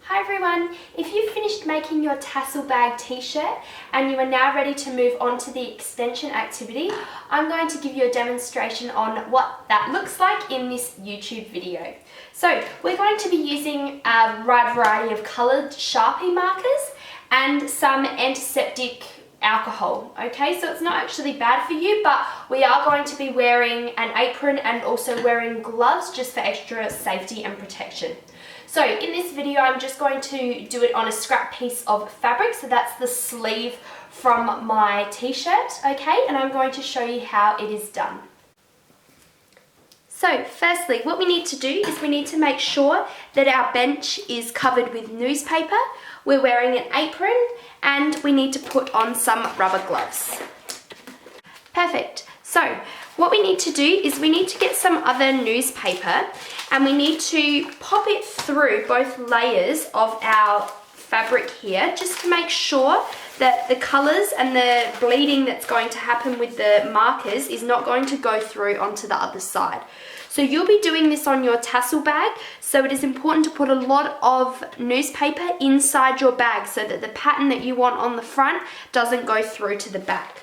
Hi everyone, if you've finished making your tassel bag t-shirt and you are now ready to move on to the extension activity, I'm going to give you a demonstration on what that looks like in this YouTube video. So we're going to be using a wide variety of coloured Sharpie markers and some antiseptic alcohol. Okay, so it's not actually bad for you, but we are going to be wearing an apron and also wearing gloves just for extra safety and protection. So in this video, I'm just going to do it on a scrap piece of fabric. So that's the sleeve from my t-shirt, okay? And I'm going to show you how it is done. So firstly, what we need to do is we need to make sure that our bench is covered with newspaper. We're wearing an apron and we need to put on some rubber gloves. Perfect. So what we need to do is we need to get some other newspaper and we need to pop it through both layers of our fabric here just to make sure that the colours and the bleeding that's going to happen with the markers is not going to go through onto the other side. So you'll be doing this on your tassel bag, so it is important to put a lot of newspaper inside your bag so that the pattern that you want on the front doesn't go through to the back.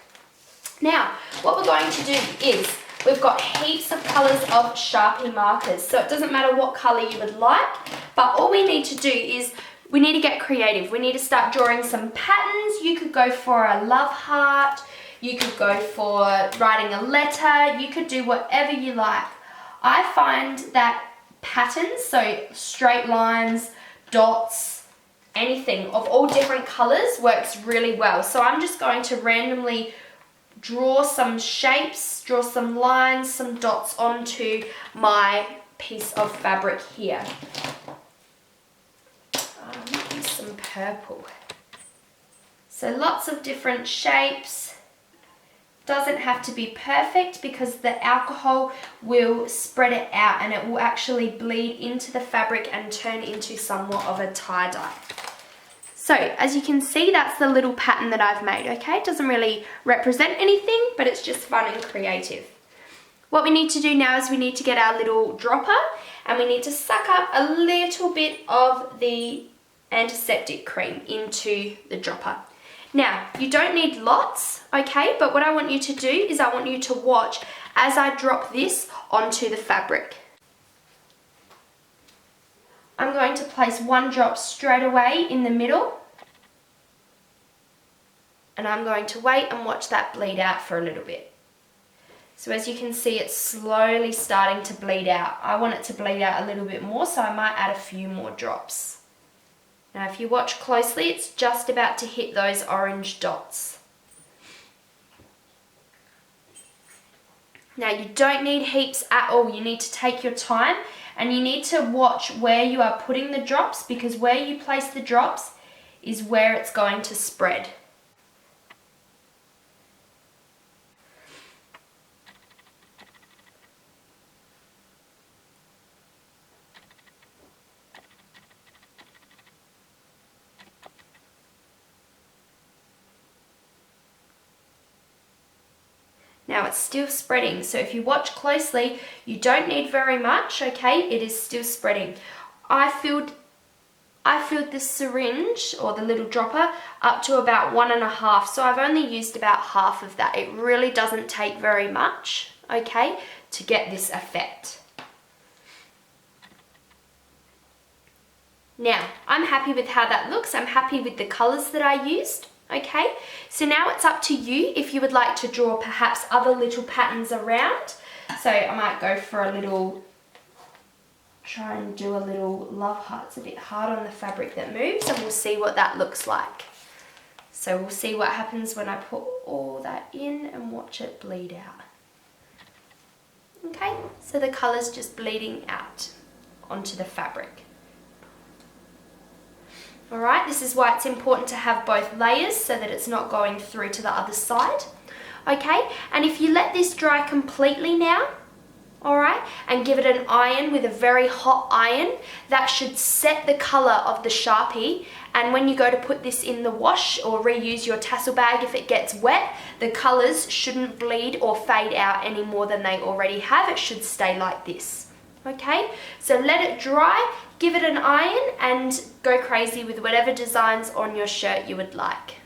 Now, what we're going to do is we've got heaps of colours of Sharpie markers, so it doesn't matter what colour you would like, but all we need to do is we need to get creative. We need to start drawing some patterns. You could go for a love heart, you could go for writing a letter, you could do whatever you like. I find that patterns, so straight lines, dots, anything of all different colours works really well. So I'm just going to randomly draw some shapes, draw some lines, some dots onto my piece of fabric here. Use some purple. So lots of different shapes. Doesn't have to be perfect because the alcohol will spread it out and it will actually bleed into the fabric and turn into somewhat of a tie-dye. So as you can see, that's the little pattern that I've made, okay? It doesn't really represent anything, but it's just fun and creative. What we need to do now is we need to get our little dropper and we need to suck up a little bit of the antiseptic cream into the dropper. Now, you don't need lots, okay? But what I want you to do is I want you to watch as I drop this onto the fabric. I'm going to place one drop straight away in the middle and I'm going to wait and watch that bleed out for a little bit. So as you can see, it's slowly starting to bleed out. I want it to bleed out a little bit more, so I might add a few more drops. Now if you watch closely, it's just about to hit those orange dots. Now you don't need heaps at all, you need to take your time and you need to watch where you are putting the drops because where you place the drops is where it's going to spread. Now it's still spreading, so if you watch closely, you don't need very much, okay? It is still spreading. I filled this syringe, or the little dropper, up to about 1.5, so I've only used about half of that. It really doesn't take very much, okay, to get this effect. Now, I'm happy with how that looks. I'm happy with the colours that I used. Okay, so now it's up to you if you would like to draw perhaps other little patterns around. So I might go for a little, try and do a little love heart. It's a bit hard on the fabric that moves and we'll see what that looks like. So we'll see what happens when I put all that in and watch it bleed out. Okay, so the colour's just bleeding out onto the fabric. Alright, this is why it's important to have both layers so that it's not going through to the other side. Okay, and if you let this dry completely now, alright, and give it an iron with a very hot iron, that should set the colour of the Sharpie, and when you go to put this in the wash or reuse your tassel bag if it gets wet, the colours shouldn't bleed or fade out any more than they already have. It should stay like this. Okay, so let it dry, give it an iron, and go crazy with whatever designs on your shirt you would like.